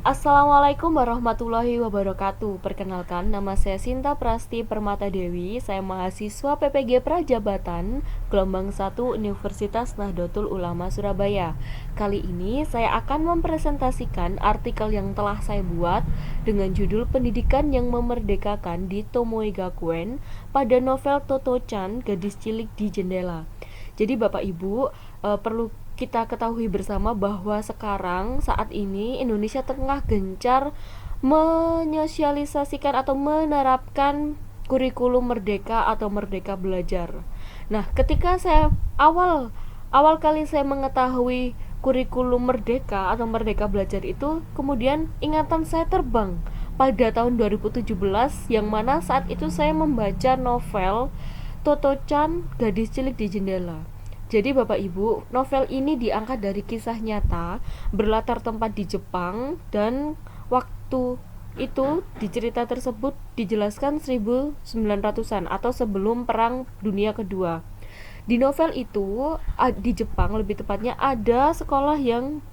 Assalamualaikum warahmatullahi wabarakatuh. Perkenalkan, nama saya Sinta Prasti Permata Dewi. Saya mahasiswa PPG Prajabatan, gelombang 1 Universitas Nahdlatul Ulama Surabaya. Kali ini saya akan mempresentasikan artikel yang telah saya buat dengan judul Pendidikan yang Memerdekakan di Tomoe Gakuen pada novel Toto-chan, Gadis Cilik di Jendela. Jadi Bapak Ibu, perlu kita ketahui bersama bahwa sekarang saat ini Indonesia tengah gencar menyosialisasikan atau menerapkan kurikulum merdeka atau merdeka belajar. Nah, ketika saya awal kali saya mengetahui kurikulum merdeka atau merdeka belajar itu, kemudian ingatan saya terbang pada tahun 2017 yang mana saat itu saya membaca novel Toto-chan, Gadis Cilik di Jendela. Jadi Bapak Ibu, novel ini diangkat dari kisah nyata berlatar tempat di Jepang dan waktu itu di cerita tersebut dijelaskan 1900-an atau sebelum Perang Dunia Kedua. Di novel itu di Jepang lebih tepatnya ada sekolah yang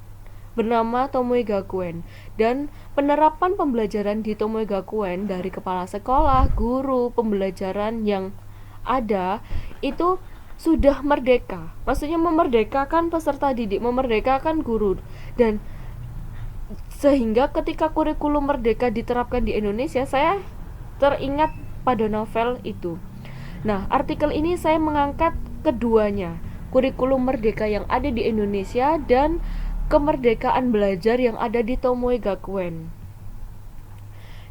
bernama Tomoe Gakuen, dan penerapan pembelajaran di Tomoe Gakuen dari kepala sekolah, guru, pembelajaran yang ada itu sudah merdeka. Maksudnya memerdekakan peserta didik, memerdekakan guru, dan sehingga ketika kurikulum merdeka diterapkan di Indonesia, saya teringat pada novel itu. Nah, artikel ini saya mengangkat keduanya, kurikulum merdeka yang ada di Indonesia dan kemerdekaan belajar yang ada di Tomoe Gakuen.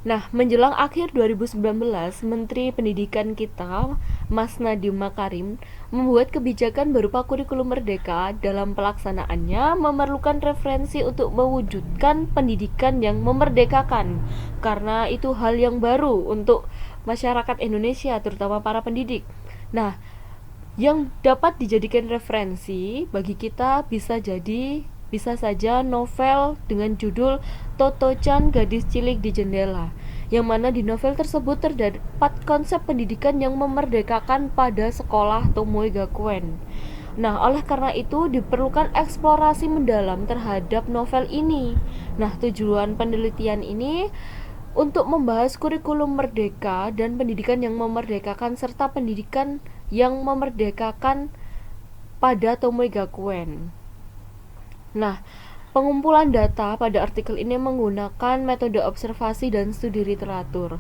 Nah, menjelang akhir 2019, Menteri Pendidikan kita, Mas Nadiem Makarim, membuat kebijakan berupa kurikulum merdeka. Dalam pelaksanaannya memerlukan referensi untuk mewujudkan pendidikan yang memerdekakan, karena itu hal yang baru untuk masyarakat Indonesia, terutama para pendidik. Nah, yang dapat dijadikan referensi bagi kita bisa saja novel dengan judul Toto-chan, Gadis Cilik di Jendela, yang mana di novel tersebut terdapat konsep pendidikan yang memerdekakan pada sekolah Tomoe Gakuen. Nah, oleh karena itu diperlukan eksplorasi mendalam terhadap novel ini. Nah, tujuan penelitian ini untuk membahas kurikulum merdeka dan pendidikan yang memerdekakan serta pendidikan yang memerdekakan pada Tomoe Gakuen. Nah, pengumpulan data pada artikel ini menggunakan metode observasi dan studi literatur.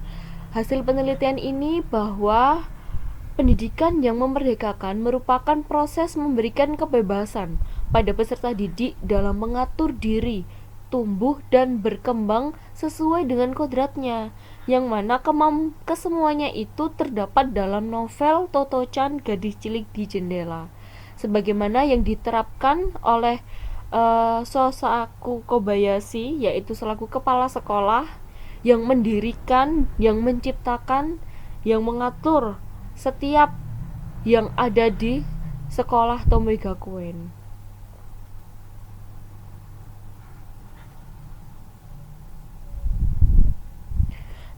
Hasil penelitian ini bahwa pendidikan yang memerdekakan merupakan proses memberikan kebebasan pada peserta didik dalam mengatur diri, tumbuh dan berkembang sesuai dengan kodratnya, yang mana kesemuanya itu terdapat dalam novel Toto-chan, Gadis Cilik di Jendela, sebagaimana yang diterapkan oleh Sosaku Kobayashi, yaitu selaku kepala sekolah yang mendirikan, yang menciptakan, yang mengatur setiap yang ada di sekolah Tomoe Gakuen.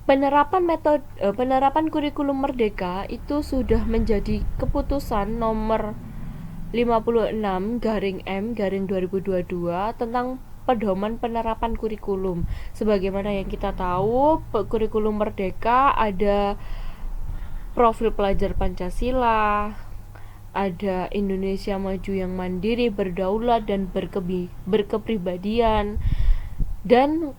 Penerapan kurikulum merdeka itu sudah menjadi keputusan nomor 56/M/2022 tentang pedoman penerapan kurikulum. Sebagaimana yang kita tahu, kurikulum merdeka ada profil pelajar Pancasila, ada Indonesia Maju yang mandiri, berdaulat dan berkepribadian. Dan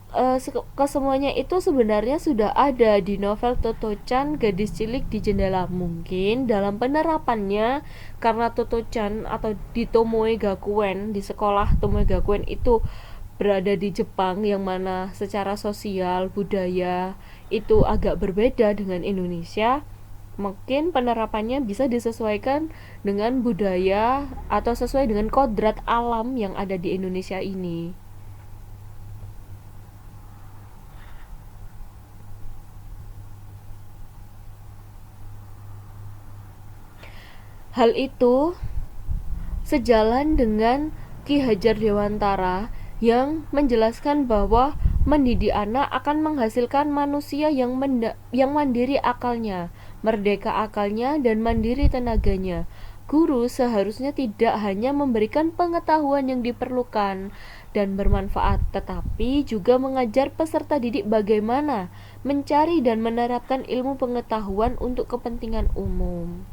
kesemuanya itu sebenarnya sudah ada di novel Toto-chan, Gadis Cilik di Jendela. Mungkin dalam penerapannya, karena Toto-chan atau di Tomoe Gakuen, di sekolah Tomoe Gakuen itu berada di Jepang, yang mana secara sosial, budaya itu agak berbeda dengan Indonesia. Mungkin penerapannya bisa disesuaikan dengan budaya atau sesuai dengan kodrat alam yang ada di Indonesia ini. Hal itu sejalan dengan Ki Hajar Dewantara yang menjelaskan bahwa mendidik anak akan menghasilkan manusia yang mandiri akalnya, merdeka akalnya, dan mandiri tenaganya. Guru seharusnya tidak hanya memberikan pengetahuan yang diperlukan dan bermanfaat, tetapi juga mengajar peserta didik bagaimana mencari dan menerapkan ilmu pengetahuan untuk kepentingan umum.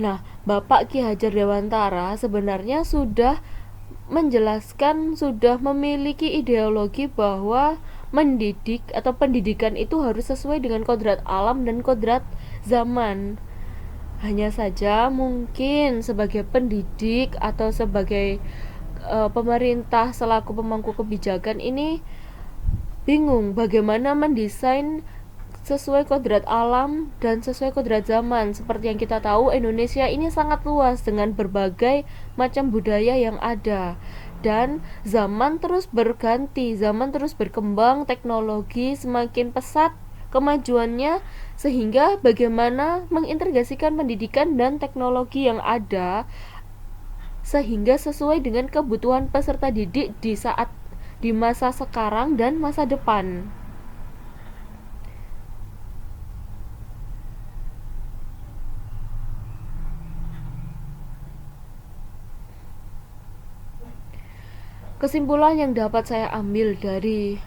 Nah, Bapak Ki Hajar Dewantara sebenarnya sudah menjelaskan, sudah memiliki ideologi bahwa mendidik atau pendidikan itu harus sesuai dengan kodrat alam dan kodrat zaman. Hanya saja mungkin sebagai pendidik atau sebagai pemerintah selaku pemangku kebijakan ini bingung bagaimana mendesain sesuai kodrat alam dan sesuai kodrat zaman. Seperti yang kita tahu, Indonesia ini sangat luas dengan berbagai macam budaya yang ada, dan zaman terus berganti, zaman terus berkembang, teknologi semakin pesat kemajuannya, sehingga bagaimana mengintegrasikan pendidikan dan teknologi yang ada sehingga sesuai dengan kebutuhan peserta didik di masa sekarang dan masa depan. Kesimpulan yang dapat saya ambil dari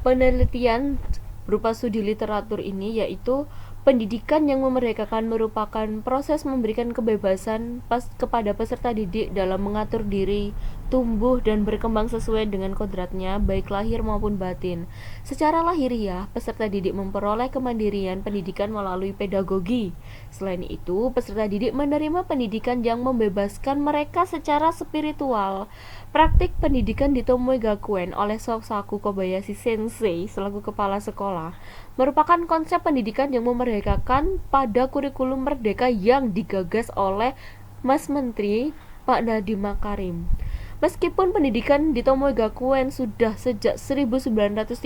penelitian berupa studi literatur ini yaitu pendidikan yang memerdekakan merupakan proses memberikan kebebasan kepada peserta didik dalam mengatur diri, tumbuh dan berkembang sesuai dengan kodratnya baik lahir maupun batin. Secara lahiriah, peserta didik memperoleh kemandirian pendidikan melalui pedagogi. Selain itu, peserta didik menerima pendidikan yang membebaskan mereka secara spiritual. Praktik pendidikan di Tomoe Gakuen oleh Shosaku Kobayashi Sensei selaku kepala sekolah merupakan konsep pendidikan yang memerdekakan pada kurikulum merdeka yang digagas oleh Mas Menteri Pak Nadiem Makarim. Meskipun pendidikan di Tomoe Gakuen sudah sejak 1937,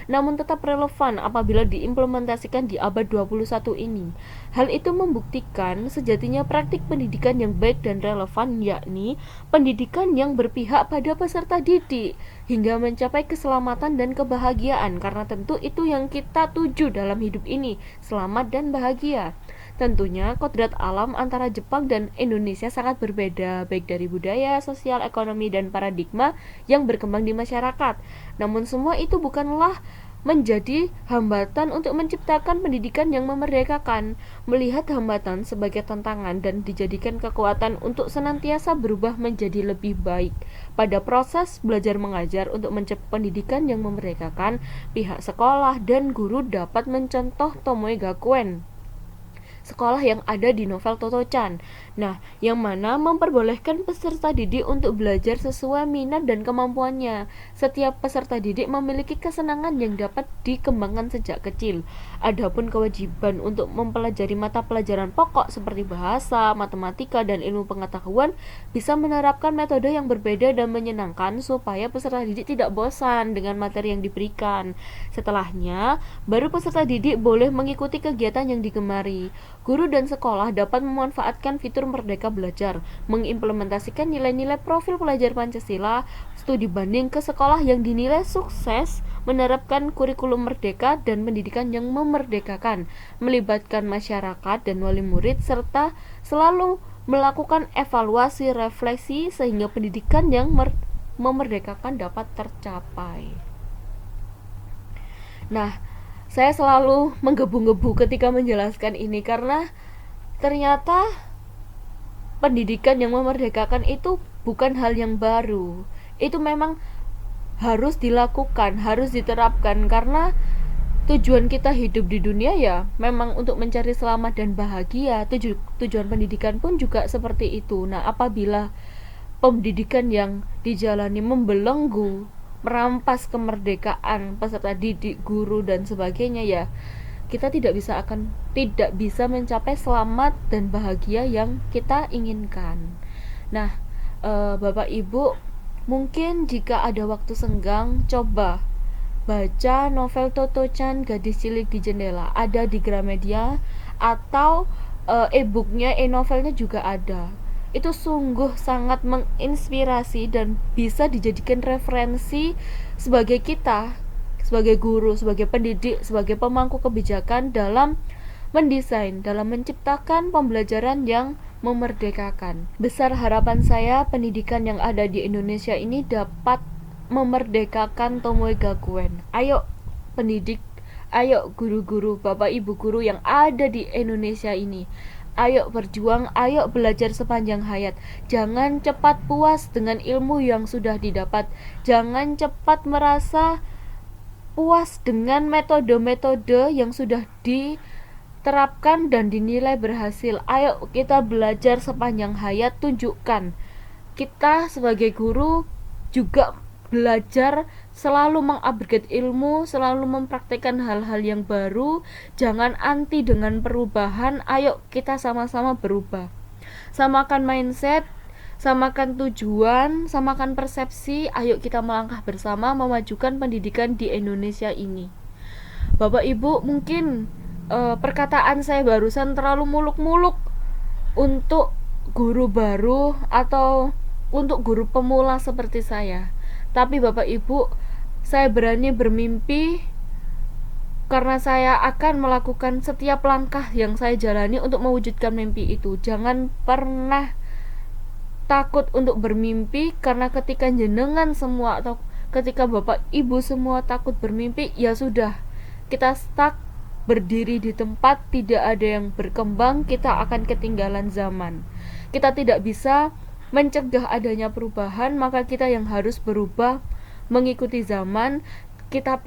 namun tetap relevan apabila diimplementasikan di abad 21 ini. Hal itu membuktikan sejatinya praktik pendidikan yang baik dan relevan, yakni pendidikan yang berpihak pada peserta didik hingga mencapai keselamatan dan kebahagiaan, karena tentu itu yang kita tuju dalam hidup ini, selamat dan bahagia. Tentunya kodrat alam antara Jepang dan Indonesia sangat berbeda, baik dari budaya, sosial, ekonomi, dan paradigma yang berkembang di masyarakat. Namun semua itu bukanlah menjadi hambatan untuk menciptakan pendidikan yang memerdekakan. Melihat hambatan sebagai tantangan dan dijadikan kekuatan untuk senantiasa berubah menjadi lebih baik. Pada proses belajar mengajar untuk mencapai pendidikan yang memerdekakan, pihak sekolah dan guru dapat mencontoh Tomoe Gakuen, sekolah yang ada di novel Toto-chan. Nah, yang mana memperbolehkan peserta didik untuk belajar sesuai minat dan kemampuannya. Setiap peserta didik memiliki kesenangan yang dapat dikembangkan sejak kecil. Adapun kewajiban untuk mempelajari mata pelajaran pokok seperti bahasa, matematika, dan ilmu pengetahuan bisa menerapkan metode yang berbeda dan menyenangkan supaya peserta didik tidak bosan dengan materi yang diberikan. Setelahnya, baru peserta didik boleh mengikuti kegiatan yang digemari. Guru dan sekolah dapat memanfaatkan fitur Merdeka Belajar, mengimplementasikan nilai-nilai profil pelajar Pancasila, studi banding ke sekolah yang dinilai sukses, menerapkan kurikulum merdeka dan pendidikan yang memerdekakan, melibatkan masyarakat dan wali murid, serta selalu melakukan evaluasi refleksi sehingga pendidikan yang memerdekakan dapat tercapai. Nah, saya selalu menggebu-gebu ketika menjelaskan ini karena ternyata pendidikan yang memerdekakan itu bukan hal yang baru. Itu memang harus dilakukan, harus diterapkan karena tujuan kita hidup di dunia ya memang untuk mencari selamat dan bahagia. Tujuan pendidikan pun juga seperti itu. Nah, apabila pendidikan yang dijalani membelenggu, merampas kemerdekaan peserta didik, guru dan sebagainya, ya kita tidak bisa mencapai selamat dan bahagia yang kita inginkan. Nah, Bapak Ibu, mungkin jika ada waktu senggang, coba baca novel Toto-chan Gadis Cilik di Jendela, ada di Gramedia, atau e-booknya, e-novelnya juga ada. Itu sungguh sangat menginspirasi dan bisa dijadikan referensi sebagai kita, sebagai guru, sebagai pendidik, sebagai pemangku kebijakan dalam mendesain, dalam menciptakan pembelajaran yang memerdekakan. Besar harapan saya pendidikan yang ada di Indonesia ini dapat memerdekakan Tomoe Gakuen. Ayo pendidik, ayo guru-guru, bapak ibu guru yang ada di Indonesia ini, ayo berjuang, ayo belajar sepanjang hayat. Jangan cepat puas dengan ilmu yang sudah didapat. Jangan cepat merasa puas dengan metode-metode yang sudah diterapkan dan dinilai berhasil. Ayo kita belajar sepanjang hayat. Tunjukkan kita sebagai guru juga belajar selalu mengupgrade ilmu, selalu mempraktikkan hal-hal yang baru. Jangan anti dengan perubahan. Ayo kita sama-sama berubah. Samakan mindset, samakan tujuan, samakan persepsi. Ayo kita melangkah bersama memajukan pendidikan di Indonesia ini. Bapak Ibu, mungkin perkataan saya barusan terlalu muluk-muluk untuk guru baru atau untuk guru pemula seperti saya. Tapi Bapak Ibu, saya berani bermimpi karena saya akan melakukan setiap langkah yang saya jalani untuk mewujudkan mimpi itu. Jangan pernah takut untuk bermimpi, karena ketika jenengan semua atau ketika Bapak Ibu semua takut bermimpi, ya sudah, kita stuck berdiri di tempat, tidak ada yang berkembang, kita akan ketinggalan zaman. Kita tidak bisa mencegah adanya perubahan, maka kita yang harus berubah mengikuti zaman. Kita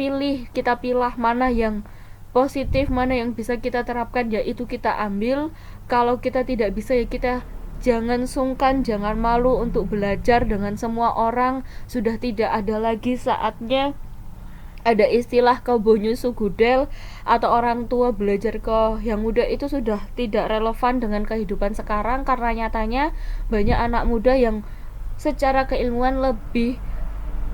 pilah mana yang positif, mana yang bisa kita terapkan, yaitu kita ambil. Kalau kita tidak bisa, ya kita jangan sungkan, jangan malu untuk belajar dengan semua orang. Sudah tidak ada lagi saatnya ada istilah kebonyo sugudel atau orang tua belajar ke yang muda, itu sudah tidak relevan dengan kehidupan sekarang, karena nyatanya banyak anak muda yang secara keilmuan lebih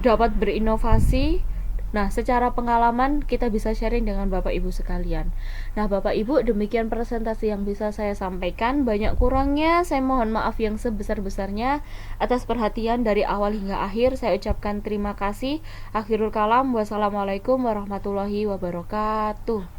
dapat berinovasi. Nah, secara pengalaman kita bisa sharing dengan Bapak Ibu sekalian. Nah, Bapak Ibu, demikian presentasi yang bisa saya sampaikan. Banyak kurangnya saya mohon maaf yang sebesar-besarnya. Atas perhatian dari awal hingga akhir saya ucapkan terima kasih. Akhirul kalam, wassalamualaikum warahmatullahi wabarakatuh.